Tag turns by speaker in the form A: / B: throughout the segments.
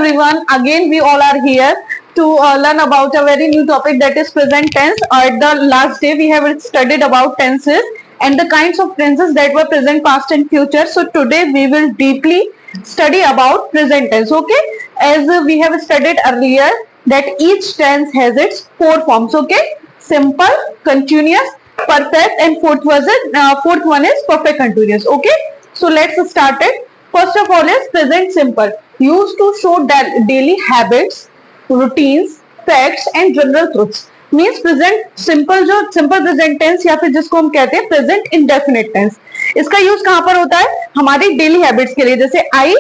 A: everyone, again we all are here to learn about a very new topic, that is present tense. At the last day we have studied about tenses and the kinds of tenses that were present, past and future. So today we will deeply study about present tense. Okay, as we have studied earlier that each tense has its four forms. Okay, simple, continuous, perfect, and fourth one is perfect continuous. Okay, so let's start it. First of all is present simple, used to show daily habits, routines, facts and general truths. Means present simple, जो simple present tense या फिर जिसको हम कहते हैं present indefinite tense, इसका use कहां पर होता है? हमारी डेली हैबिट्स के लिए, जैसे I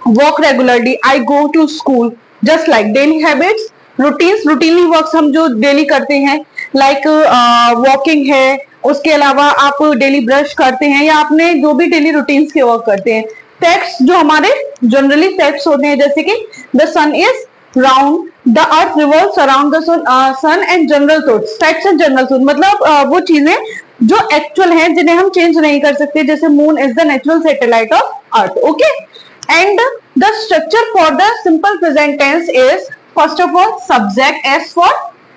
A: walk regularly, I go to school, just like daily habits, routines, routinely works हम जो डेली करते हैं, लाइक वॉकिंग है, उसके अलावा आप डेली ब्रश करते हैं या आपने जो भी डेली रूटीन्स के वर्क करते हैं। फैक्ट्स जो हमारे जनरली फैक्ट्स होते हैं, जैसे कि the sun is round, the earth revolves around the sun and general truths, facts and general truth, मतलब वो चीजें जो एक्चुअल हैं जिन्हें हम चेंज नहीं कर सकते, जैसे moon is the natural satellite of earth. Okay, and the structure for the simple present tense is first of all subject, S for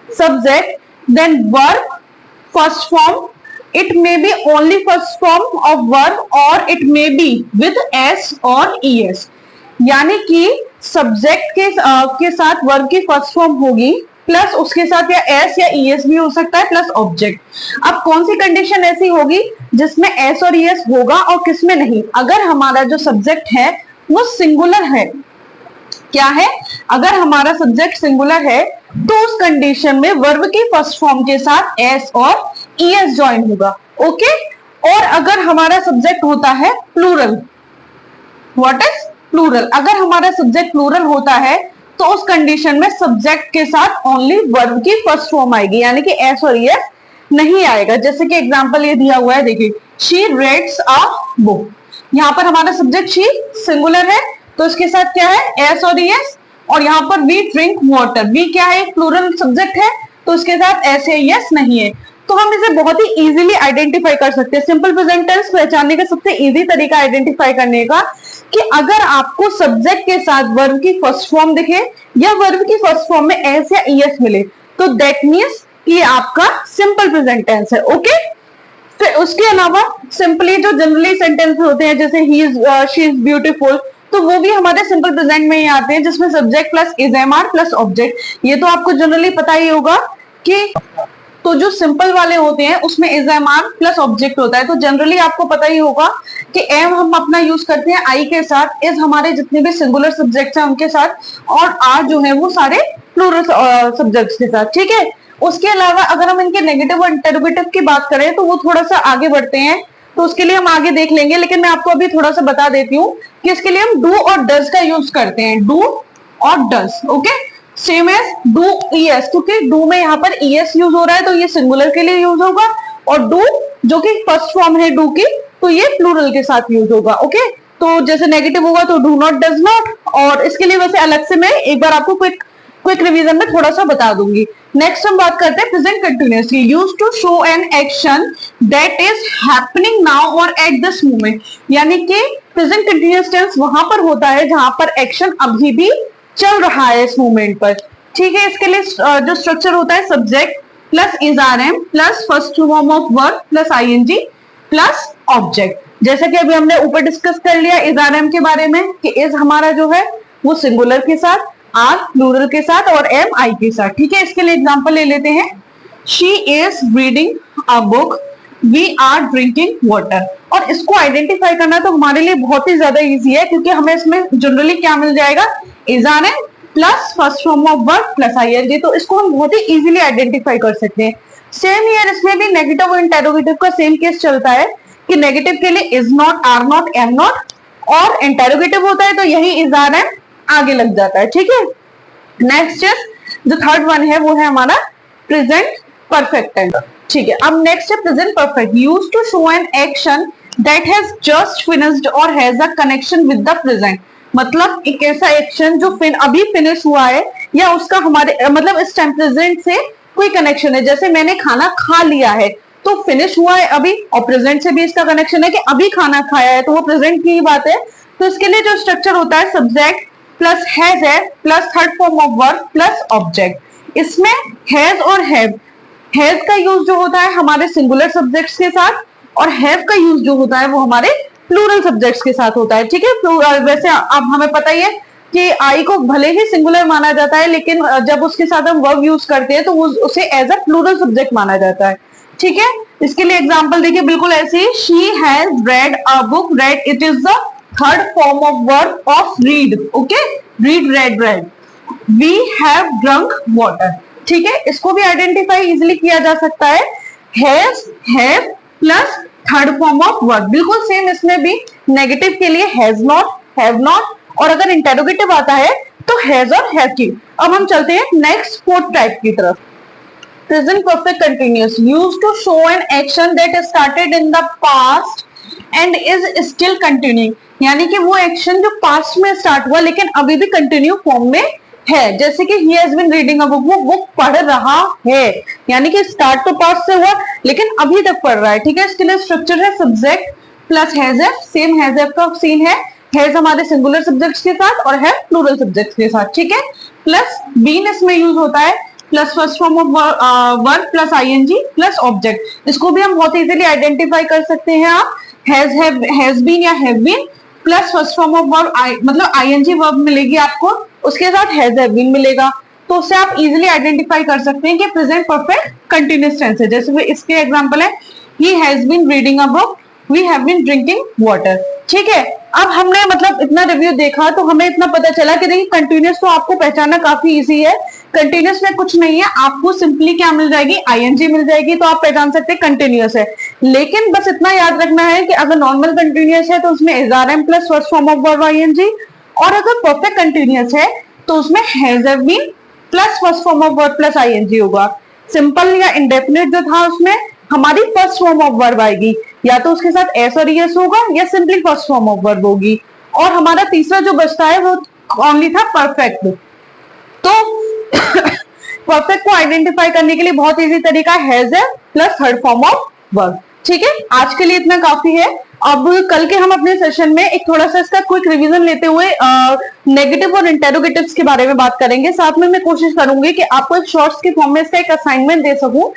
A: subject, then verb first form, it may be only first form of verb or it may be with s or es, यानी कि subject के साथ verb की first form होगी, plus उसके साथ या S या ईएस भी हो सकता है, प्लस ऑब्जेक्ट। अब कौन सी कंडीशन ऐसी होगी जिसमें एस और ईएस होगा और किसमें नहीं? अगर हमारा जो सब्जेक्ट है वो सिंगुलर है। क्या है? अगर हमारा सब्जेक्ट सिंगुलर है तो उस कंडीशन में वर्ब की फर्स्ट फॉर्म के साथ एस और ईएस ज्वाइन होगा। ओके, और अगर हमारा सब्जेक्ट होता है प्लूरल, व्हाट इज प्लूरल? अगर हमारा सब्जेक्ट प्लूरल होता है तो उस कंडीशन में सब्जेक्ट के साथ ओनली वर्ब की फर्स्ट फॉर्म आएगी, यानी कि एस और ईएस नहीं आएगा। जैसे कि एग्जांपल ये दिया हुआ है, देखिए, शी रीड्स अ बुक, यहाँ पर हमारा सब्जेक्ट शी सिंगुलर है तो इसके साथ क्या है? एस और ईएस। और यहाँ पर वी ड्रिंक वाटर, वी क्या है? प्लूरल सब्जेक्ट है तो इसके साथ एस या ईएस नहीं है। तो हम इसे बहुत ही इजीली आइडेंटिफाई कर सकते हैं। सिंपल प्रेजेंट टेंस पहचानने का सबसे इजी तरीका आइडेंटिफाई करने का कि अगर आपको सब्जेक्ट के साथ वर्ब की फर्स्ट फॉर्म दिखे या वर्ब की फर्स्ट फॉर्म में एस या ईएस मिले तो दैट मींस कि आपका सिंपल प्रेजेंट टेंस है। ओके, फिर उसके अलावा सिंपली जो जनरली सेंटेंस होते हैं, जैसे he is, she is beautiful, तो वो भी हमारे सिंपल प्रेजेंट में ही आते हैं, जिसमें subject plus is am are plus object. ये तो आपको जनरली पता ही होगा कि तो जो सिंपल वाले होते हैं उसमें is am are plus object होता है। तो जनरली आपको पता ही होगा कि एम हम अपना यूज करते हैं आई के साथ, इज हमारे जितने भी सिंगुलर सब्जेक्ट्स हैं उनके साथ, और आर जो है वो सारे प्लूरल सब्जेक्ट्स के साथ। ठीक है, उसके अलावा अगर हम इनके नेगेटिव और इंटरोगेटिव की बात करें तो वो थोड़ा सा आगे बढ़ते हैं, तो उसके लिए हम आगे देख लेंगे, लेकिन मैं आपको अभी थोड़ा सा बता देती हूँ कि इसके लिए हम डू और डज का यूज करते हैं, डू और does. Okay, same as do ES, क्योंकि डू में यहाँ पर ईएस यूज हो रहा है तो ये सिंगुलर के लिए यूज होगा, और डू जो कि फर्स्ट फॉर्म है डू की तो ये प्लूरल के साथ यूज होगा। ओके, तो जैसे नेगेटिव होगा तो डू नॉट, डज नॉट, और इसके लिए वैसे अलग से मैं एक बार आपको क्विक रिवीजन में थोड़ा सा बता दूंगी। नेक्स्ट हम बात करते हैं present continuously, used to show an action that is happening now और एट दिस मोमेंट, यानी कि प्रेजेंट कंटिन्यूअस टेंस वहां पर होता है जहां पर एक्शन अभी भी चल रहा है इस मोमेंट पर। ठीक है, इसके लिए जो स्ट्रक्चर होता है subject plus is are am plus first form of verb plus ING plus object. जैसे कि अभी हमने ऊपर डिस्कस कर लिया इज आर एम के बारे में कि इज हमारा जो है वो सिंगुलर के साथ, आर प्लूरल के साथ और एम आई के साथ। ठीक है, इसके लिए एग्जांपल ले लेते हैं, she is reading a book, we are drinking water. और इसको आइडेंटिफाई करना तो हमारे लिए बहुत ही ज्यादा इजी है, क्योंकि हमें इसमें जनरली क्या मिल जाएगा? Is are am plus first form of verb plus ING, तो इसको हम बहुत ही इजीली आइडेंटिफाई कर सकते हैं। सेम ईयर इसमें भी नेगेटिव और इंटेरोगेटिव का सेम केस चलता है कि नेगेटिव के लिए is not, are not, am not, और इंटेरोगेटिव होता है तो यही इज आर एम आगे लग जाता है। ठीक है, नेक्स्ट जो थर्ड वन है वो है हमारा प्रेजेंट परफेक्ट टेंस। ठीक है, अब नेक्स्ट है present perfect, used to show an action that has just finished और has a connection with the present, मतलब एक ऐसा एक्शन जो अभी फिनिश हुआ है या उसका हमारे मतलब इस टाइम प्रेजेंट से कोई कनेक्शन है। जैसे मैंने खाना खा लिया है तो फिनिश हुआ है अभी, और प्रेजेंट से भी इसका कनेक्शन है कि अभी खाना खाया है, तो वो प्रेजेंट की ही बात है। तो इसके लिए जो स्ट्रक्चर होता है सब्जेक्ट प्लस हैज है plus third form of verb plus object. इसमें हैज और हैज का यूज जो होता है हमारे सिंगुलर सब्जेक्ट्स के साथ, और हैव का यूज जो होता है वो हमारे प्लूरल सब्जेक्ट्स के साथ होता है। ठीक है, वैसे अब हमें पता ही है कि आई को भले ही सिंगुलर माना जाता है, लेकिन जब उसके साथ हम वर्ब यूज करते हैं तो उसे एज अ प्लूरल सब्जेक्ट माना जाता है। ठीक है, इसके लिए एग्जांपल देखिए, बिल्कुल ऐसे ही, she has read a book, read it is the third form of verb of read. Okay, read, read, read. We have drunk water. ठीक है, इसको भी आइडेंटिफाई इजिली किया जा सकता है, has, have plus third form of verb. बिल्कुल same इसमें भी नेगेटिव के लिए हैज नॉट, हैव नॉट, और अगर इंटेरोगेटिव आता है तो हैज और हैव की। अब हम चलते हैं नेक्स्ट फोर्थ टाइप की तरफ। Present perfect continuous, used to show an action that started in the past and is still continuing, यानी कि वो एक्शन जो पास्ट में स्टार्ट हुआ लेकिन अभी भी कंटिन्यू फॉर्म में है। जैसे कि he has been reading a book, वो बुक पढ़ रहा है, यानी कि स्टार्ट तो पास्ट से हुआ लेकिन अभी तक पढ़ रहा है। ठीक है, इसके लिए स्ट्रक्चर है subject plus has F. Same has F का सीन है, हैज हमारे सिंगुलर सब्जेक्ट्स के साथ और है प्लूरल सब्जेक्ट्स के साथ। ठीक है, प्लस बीन इसमें यूज होता है, plus first form of verb plus ING plus object. इसको भी हम बहुत इजीली आइडेंटिफाई कर सकते हैं। आप हैज बीन या have been plus first form of verb, मतलब आईएनजी वर्ब मिलेगी आपको, उसके साथ हैज हैव बीन मिलेगा, तो उससे आप इजीली आइडेंटिफाई कर सकते हैं कि प्रेजेंट परफेक्ट कंटिन्यूअस टेंस है। जैसे इसके एग्जांपल है, he has been reading a book, we have been drinking water. ठीक है, अब हमने मतलब इतना रिव्यू देखा तो हमें इतना पता चला कि देखिए कंटिन्यूअस तो आपको पहचानना काफी इजी है। कंटिन्यूअस में कुछ नहीं है, आपको सिंपली क्या मिल जाएगी, आईएनजी मिल जाएगी, तो आप पहचान सकते हैं कंटिन्यूअस है। लेकिन बस इतना याद रखना है कि अगर नॉर्मल कंटिन्यूअस है तो उसमें is are am plus first form of verb ING, और अगर परफेक्ट कंटिन्यूअस है तो उसमें has have been plus first form of verb plus ING होगा। सिंपल या इंडेफिनिट जो था उसमें हमारी फर्स्ट फॉर्म ऑफ वर्ब आएगी, या तो उसके साथ एस और ईएस होगा या simply first form of verb होगी। और हमारा तीसरा जो बचता है वो ओनली था परफेक्ट। तो परफेक्ट को आइडेंटिफाई करने के लिए बहुत इजी तरीका हैज है plus third form of verb. ठीक है, आज के लिए इतना काफी है। अब कल के हम अपने सेशन में एक थोड़ा सा इसका क्विक रिवीजन लेते हुए नेगेटिव और इंटेरोगेटिव्स के बारे में बात करेंगे। साथ में मैं कोशिश करूंगी कि आपको एक शॉर्ट्स के फॉर्म में इसका एक असाइनमेंट दे सकूं,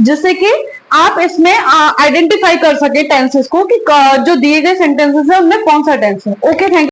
A: जिससे कि आप इसमें आइडेंटिफाई कर सके टेंसेस को कि जो दिए गए सेंटेंसेस है उनमें कौन सा टेंस है। Okay, thank you.